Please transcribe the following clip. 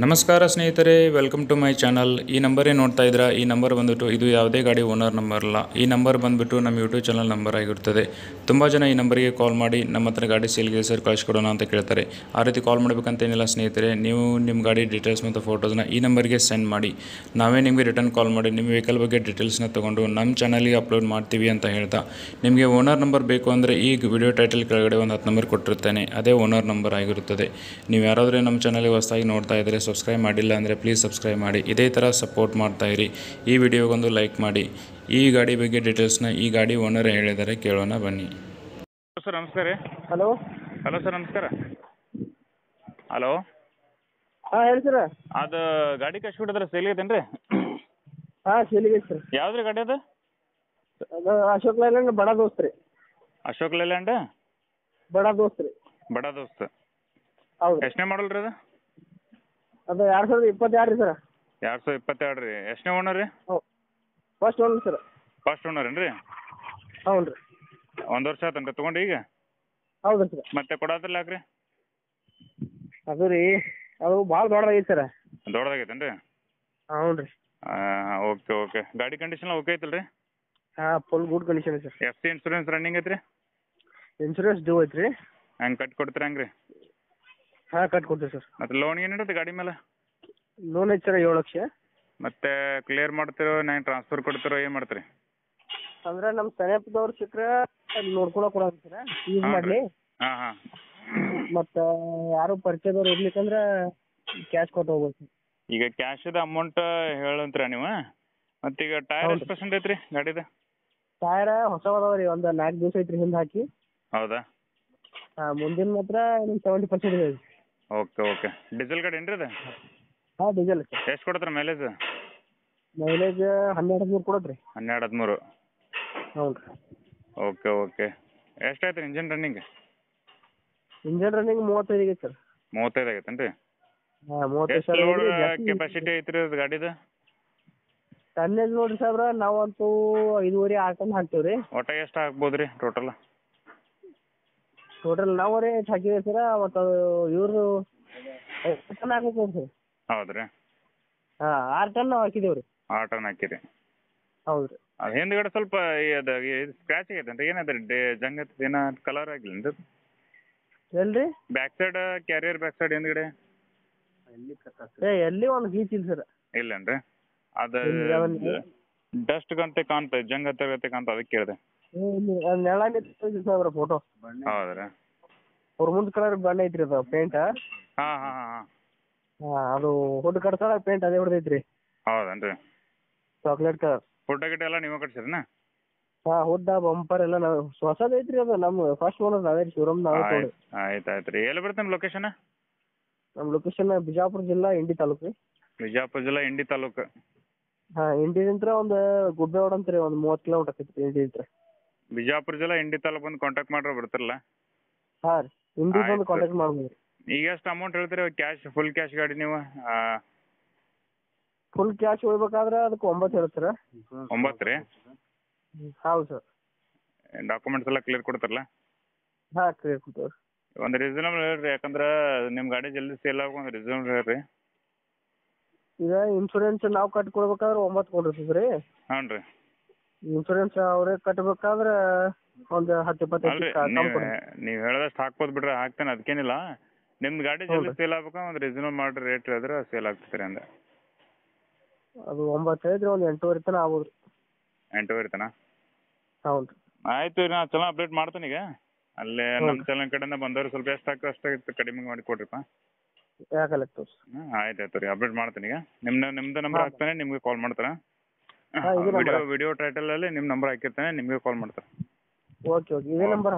ನಮಸ್ಕಾರ ಸ್ನೇಹಿತರೆ, welcome to my channel. ಈ ನಂಬರೇ ನೋಡ್ತಾ ಇದ್ದೀರಾ. ಈ ನಂಬರ್ ಬಂದುಬಿಟ್ಟು ಇದು ಯಾವುದೇ ಗಾಡಿ ಓನರ್ ನಂಬರ್ ಅಲ್ಲ. ಈ ನಂಬರ್ ಬಂದುಬಿಟ್ಟು ನಮ್ಮ ಯೂಟ್ಯೂಬ್ ಚಾನಲ್ ನಂಬರ್ ಆಗಿರುತ್ತದೆ. ತುಂಬ ಜನ ಈ ನಂಬರಿಗೆ ಕಾಲ್ ಮಾಡಿ ನಮ್ಮ ಹತ್ರ ಗಾಡಿ ಸೇಲ್ಗೆ ಸರ್ ಕಳಿಸ್ಕೊಡೋಣ ಅಂತ ಕೇಳ್ತಾರೆ. ಆ ರೀತಿ ಕಾಲ್ ಮಾಡಬೇಕಂತೇನಿಲ್ಲ ಸ್ನೇಹಿತರೆ. ನೀವು ನಿಮ್ಮ ಗಾಡಿ ಡೀಟೇಲ್ಸ್ ಮತ್ತು ಫೋಟೋಸ್ನ ಈ ನಂಬರ್ಗೆ ಸೆಂಡ್ ಮಾಡಿ, ನಾವೇ ನಿಮಗೆ ರಿಟರ್ನ್ ಕಾಲ್ ಮಾಡಿ ನಿಮ್ಮ ವೆಹಿಕಲ್ ಬಗ್ಗೆ ಡೀಟೇಲ್ಸ್ನ ತೊಗೊಂಡು ನಮ್ಮ ಚಾನಲ್ಗೆ ಅಪ್ಲೋಡ್ ಮಾಡ್ತೀವಿ ಅಂತ ಹೇಳ್ತಾ, ನಿಮಗೆ ಓನರ್ ನಂಬರ್ ಬೇಕು ಅಂದರೆ ಈ ವಿಡಿಯೋ ಟೈಟಲ್ ಕೆಳಗಡೆ ಒಂದು 10 ನಂಬರ್ ಕೊಟ್ಟಿರ್ತೇನೆ. ಅದೇ ಓನರ್ ನಂಬರ್ ಆಗಿರುತ್ತದೆ. ನೀವು ಯಾರಾದರೂ ನಮ್ಮ ಚಾನಲ್ಗೆ ಹೊಸದಾಗಿ ನೋಡ್ತಾ ಇದ್ದರೆ, ಸಬ್ಸ್ಕ್ರೈಬ್ ಮಾಡಿಲ್ಲ ಅಂದರೆ ಪ್ಲೀಸ್ ಸಬ್ಸ್ಕ್ರೈಬ್ ಮಾಡಿ. ಇದೇ ಥರ ಸಪೋರ್ಟ್ ಮಾಡ್ತಾ ಇರಿ. ಈ ವಿಡಿಯೋಗೊಂದು ಲೈಕ್ ಮಾಡಿ. ಈ ಗಾಡಿ ಬಗ್ಗೆ ಡೀಟೇಲ್ಸ್ನ ಈ ಗಾಡಿ ಓನರ್ ಹೇಳಿದರೆ ಕೇಳೋಣ ಬನ್ನಿ. ಸರ್ ನಮಸ್ಕಾರ ರೀ. ಹಲೋ ಸರ್ ನಮಸ್ಕಾರ. ಹಲೋ ಹಾಂ ಹೇಳಿ ಸರ್. ಅದು ಗಾಡಿ ಕಳ್ಸಿಬಿಟ್ಟಿದ್ರೆ ಸೇಲ್ ಐತೇನು ರೀ? ಹಾಂ ಸೇಲಿಗೆ ಸರ್. ಯಾವ್ದು ರೀ ಗಾಡಿ ಅದು? ಅದು ಅಶೋಕ್ ಲೈಲ್ಯಾಂಡ್ ಬಡ ದೋಸ್ತ್ ರೀ. ಅಶೋಕ್ ಲೇಲ್ಯಾಂಡ್ ಬಡ ದೋಸ್ತ್ ರೀ. ಬಡ ದೋಸ್ತ್. ಹೌದು. ಎಷ್ಟನೇ ಮಾಡಲ್ ರೀ ಅದು? ಅದು 2022 ರೀ ಸರ್. 2022 ರೀ. ಎಷ್ಟನೇ ಓನರ್ ರೀ? ಹ್ಞೂ, first owner sir. First owner ಏನು ರೀ? ಹ್ಞೂ ರೀ. 1 ವರ್ಷ ಆತನ್ರಿ ತೊಗೊಂಡು ಈಗ? ಹೌದು ಸರ್. ಮತ್ತೆ ಕೊಡೋದಿಲ್ಲ ಯಾಕ್ರಿ? ಅದು ರೀ, ಅದು ಭಾಳ ದೊಡ್ಡದಾಗೈತೆ ಸರ್. ದೊಡ್ಡದಾಗೈತೇನು ರೀ? ಹ್ಞೂ ರೀ. ಓಕೆ. ಗಾಡಿ ಕಂಡೀಷನ್ ಓಕೆ ಐತಲ್ಲ ರೀ? ಹಾಂ, full good condition sir. F C insurance running ಐತ್ರಿ? ಇನ್ಶೂರೆನ್ಸ್ ಡ್ಯೂ ಐತೆ ರೀ. ಹಂಗೆ ಕಟ್ಟಿ ಕೊಡ್ತೀರಿ ಹಂಗೆ ರೀ? ಹಾಂ, ಕಟ್ಕೊಡ್ತೀವಿ ಸರ್. ಮತ್ತು ಲೋನ್ ಏನಿರುತ್ತೆ ಗಾಡಿ ಮೇಲೆ? ಲೋನ್ ಐತೆ ಸರ್ 7 ಲಕ್ಷ. ಮತ್ತೆ ಕ್ಲಿಯರ್ ಮಾಡ್ತಿರೋ ನಂಗೆ ಟ್ರಾನ್ಸ್ಫರ್ ಕೊಡ್ತಿರೋ ಏನು ಮಾಡ್ತೀರಿ? ಅಂದ್ರೆ ನಮ್ಮ ಸನೇಪದವ್ರು ಸಿಕ್ಕರೆ ಅದು ನೋಡ್ಕೊಳಕ್ಕೆ ಕೊಡೋದು ಸರ್, ಯೂಸ್ ಮಾಡಲಿ. ಹಾಂ. ಮತ್ತು ಯಾರು ಪರಿಚಯದವ್ರು ಇರ್ಲಿಕ್ಕಂದ್ರೆ ಕ್ಯಾಶ್ ಕೊಟ್ಟು ಹೋಗ್ಬೋದು ಸರ್. ಈಗ ಕ್ಯಾಶದ ಅಮೌಂಟ್ ಹೇಳಂತೀರ ನೀವು? ಮತ್ತೀಗ ಟೈರ್ ಎಷ್ಟು ಪರ್ಸೆಂಟ್ ಐತ್ರಿ ಗಾಡಿದು? ಟೈರ ಹೊಸವದಾವ ರೀ, ಒಂದು 4 ದಿವಸ ಐತ್ರಿ ಹಿಂದೆ ಹಾಕಿ. ಹೌದಾ? ಹಾಂ, ಮುಂದಿನ ಮಾತ್ರ ಒಂದು 70% ಇದೆ. ಓಕೆ. ಡೀಸೆಲ್ ಗಾಡಿ ಏನು ರೀ ಅದು? ಹಾಂ, ಡೀಸೆಲ್ ಸರ್. ಎಷ್ಟು ಕೊಡ್ತಾರೆ ಮೈಲೇಜ್? ಮೈಲೇಜ್ 12-13 ಕೊಡೋದು ರೀ. 12-13. ಹ್ಞೂ ರೀ. ಓಕೆ. ಎಷ್ಟಾಯ್ತು ಇಂಜಿನ್ ರನ್ನಿಂಗ್? ಇಂಜನ್ ರನ್ನಿಂಗ್ 35 ಆಗೈತೆ ಸರ್. 35 ಆಗೈತೇನು ರೀ? ಹಾಂ, 35 ಎಷ್ಟು ಲೋಡ್ ಜಾಸ್ತಿ ಕೆಪಾಸಿಟಿ ಐತ್ರಿ ಅದು ಗಾಡಿದು? ಟನ್ನೇಜ್ ನೋಡಿರಿ ಸಾಬ್ರ, ನಾವಂತೂ 5.5-6 ಟನ್ ಹಾಕ್ತೀವಿ ರೀ. ಒಟ್ಟು ಎಷ್ಟು ಹಾಕ್ಬೋದು ರೀ ಟೋಟಲ್? ಟೋಟಲ್ ನಾವು ರೀ ಎಷ್ಟು ಹಾಕಿದ್ದೀವಿ ಸರ, ಮತ್ತು ಇವರು 5 ಟನ್ ಹಾಕೈತೆ ಸರ್. ಹೌದು ರೀ. ಹಾಂ, 6 ಟನ್ ನಾವು ಹಾಕಿದ್ದೀವಿ ರೀ. 6 ಟನ್ ಹಾಕಿರಿ? ಹೌದು ರೀ. ಅದು ಹಿಂದ್ಗಡೆ ಸ್ವಲ್ಪ ಅದು ಇದು ಸ್ಕ್ರ್ಯಾಚ್ ಆಗೈತೆ ರೀ, ಏನದ ಜಂಗ್ ಐತೆ, ಏನೋ ಕಲರ್ ಆಗಿಲ್ಲ ರೀ? ಎಲ್ಲಿ ರೀ? Back side carrier back side ಹಿಂದ್ಗಡೆ ಎಲ್ಲಿ ಒಂದು ಗೀಚ್ ಇಲ್ಲ ಸರ್. ಇಲ್ಲೇನು ರೀ? ಅದು ಇಲ್ಲಿ ಡಸ್ಟ್ ಗಂತೆ ಕಾಣ್ತದೆ, ಜಂಗ್ ಹತ್ತಗತ್ತೆ ಕಾಣ್ತ, ಅದಕ್ಕೆ ಕೇಳಿದೆ. ನೆಳ ನಿಂತಿದೆ ಸಾಬ್ರ ಫೋಟೋ. ಹೌದು ರೀ. ಅವ್ರ ಮುಂದೆ ಕಲರ್ ಬಣ್ಣ ಐತ್ರಿ ಅದು ಪೇಂಟ್. ಹಾಂ. ಹಾಂ, ಅದು ಹುಡ್ ಕಟ್ಸೋಣ ಪೇಂಟ್ ಅದೇ ಹೊಡೆದೈತ್ರಿ. ಹೌದೇನು ರೀ? Chocolate colour. ಫುಡ್ ಗಿಟ್ಟ ಎಲ್ಲ ನೀವೇ ಕಟ್ಸಿರನ? ಹಾಂ, ಹುಡ್ಡ ಬಂಪರ್ ಎಲ್ಲ ನಾವು ಹೊಸದು ಐತ್ರಿ. ಅದು ನಮ್ಮ ಫಸ್ಟ್ ಓನರ್ ನಾವೇ ರೀ, ಶೋರೂಮ್ ನಾವೇ ತೊಗೊಂಡು. ಆಯ್ತು ರೀ. ಎಲ್ಲಿ ಬರುತ್ತೆ ನಿಮ್ಮ ಲೊಕೇಶನ್? ನಮ್ಮ ಲೊಕೇಶನ್ ಬಿಜಾಪುರ ಜಿಲ್ಲಾ, ಇಂಡಿ ತಾಲೂಕು ರೀ. ಬಿಜಾಪುರ ಜಿಲ್ಲಾ, ಇಂಡಿ ತಾಲೂಕು. ಹಾಂ, ಇಂಡಿದಿಂದ ಒಂದು ಗುಬ್ಬೇವಾಡ ಅಂತ ರೀ, ಒಂದು 30 ಕಿಲೋಮೀಟರ್ ಆಕೈತಿ ಇಂಡಿಯಿಂದ. ಬಿಜಾಪುರ ಜಿಲ್ಲಾ, ಇಂಡಿ ತಾಲೂಕು ಬಂದು ಕಾಂಟ್ಯಾಕ್ಟ್ ಮಾಡ್ರೆ ಬರ್ತಿರಲ್ಲ? ಹಾಂ ರೀ, ಇಂಡಿ ಬಂದು ಕಾಂಟ್ಯಾಕ್ಟ್ ಮಾಡ್ಬೋದು ರೀ. ಈಗ ಎಷ್ಟು ಅಮೌಂಟ್ ಹೇಳ್ತೀರಿ ಕ್ಯಾಶ್, ಫುಲ್ ಕ್ಯಾಶ್ ಗಾಡಿ ನೀವು? ಫುಲ್ ಕ್ಯಾಶ್ ಹೋಗ್ಬೇಕಾದ್ರೆ ಅದಕ್ಕೆ 9 ಹೇಳ್ತೀರ. 9 ರೀ? ಹೌದು ಸರ್. ಡಾಕ್ಯುಮೆಂಟ್ಸ್ ಎಲ್ಲ ಕ್ಲಿಯರ್ ಕೊಡ್ತಾರಲ್ಲ? ಹಾಂ, ಕ್ಲಿಯರ್ ಕೊಡ್ತೀವಿ. ಒಂದು ರೀಸನಬಲ್ ಹೇಳ್ರಿ, ಯಾಕಂದ್ರೆ ನಿಮ್ಮ ಗಾಡಿ ಜಲ್ದಿ ಸೇಲ್ ಆಗೋ ಒಂದು ರೀಸನಬಲ್ ಹೇಳ್ರಿ. ಈಗ ಇನ್ಶೂರೆನ್ಸ್ ನಾವು ಕಟ್ಕೊಡ್ಬೇಕಾದ್ರೆ 9 ಕೊಡಿರ್ತೀವಿ ರೀ. ಹಾಂ ರೀ. ಇನ್ಶೂರೆನ್ಸ್ ಅವರೇ ಕಟ್ಬೇಕಾದ್ರೆ ಒಂದು 10-25 ಅಲ್ರಿ, ನೀವು ಹೇಳದಷ್ಟು ಹಾಕ್ಬೋದು ಬಿಡ್ರಿ, ಹಾಕ್ತೇನೆ, ಅದಕ್ಕೇನಿಲ್ಲ. ನಿಮ್ದು ಗಾಡಿ ಜಲ್ದಿ ಸೇಲ್ ಆಗ್ಬೇಕು, ಒಂದು ರೀಸನಬಲ್ ಮಾಡಿ ರೇಟ್ ಹೇಳಿದ್ರೆ ಸೇಲ್ ಆಗ್ತದೆ ಅಂದೆ. ಅದು 9 ಹೇಳಿದ್ರೆ ಒಂದು 8.5 ತನಕ ಆಗ್ಬೋದು ರೀ. 8.5 ತನಕ? ಹೌದು ರೀ. ಆಯಿತು ರೀ, ನಾನು ಚಲೋ ಅಪ್ಡೇಟ್ ಮಾಡ್ತೀನಿ ಈಗ. ಅಲ್ಲೇ ನಮ್ಮ ಚಾನಲ್ ಕಡೆಯಿಂದ ಬಂದವ್ರು ಸ್ವಲ್ಪ ಎಷ್ಟು ಹಾಕೋ ಅಷ್ಟು ಕಡಿಮೆ ಮಾಡಿ ಕೊಡ್ರಿಪ್ಪ. ಯಾಕಲ್ಲ ತೋರ್ಸಿ. ಆಯ್ತು ರೀ, ಅಪ್ಡೇಟ್ ಮಾಡ್ತೀನಿ ಈಗ. ನಿಮ್ಮದು ನಂಬರ್ ಹಾಕ್ತಾನೆ, ನಿಮಗೆ ಕಾಲ್ ಮಾಡ್ತಾರೆ. ವಿಡಿಯೋ ಟೈಟಲಲ್ಲಿ ನಿಮ್ಮ ನಂಬರ್ ಹಾಕಿರ್ತಾನೆ, ನಿಮಗೆ ಕಾಲ್ ಮಾಡ್ತಾರೆ. ಓಕೆ, ಇದೇ ನಂಬರ್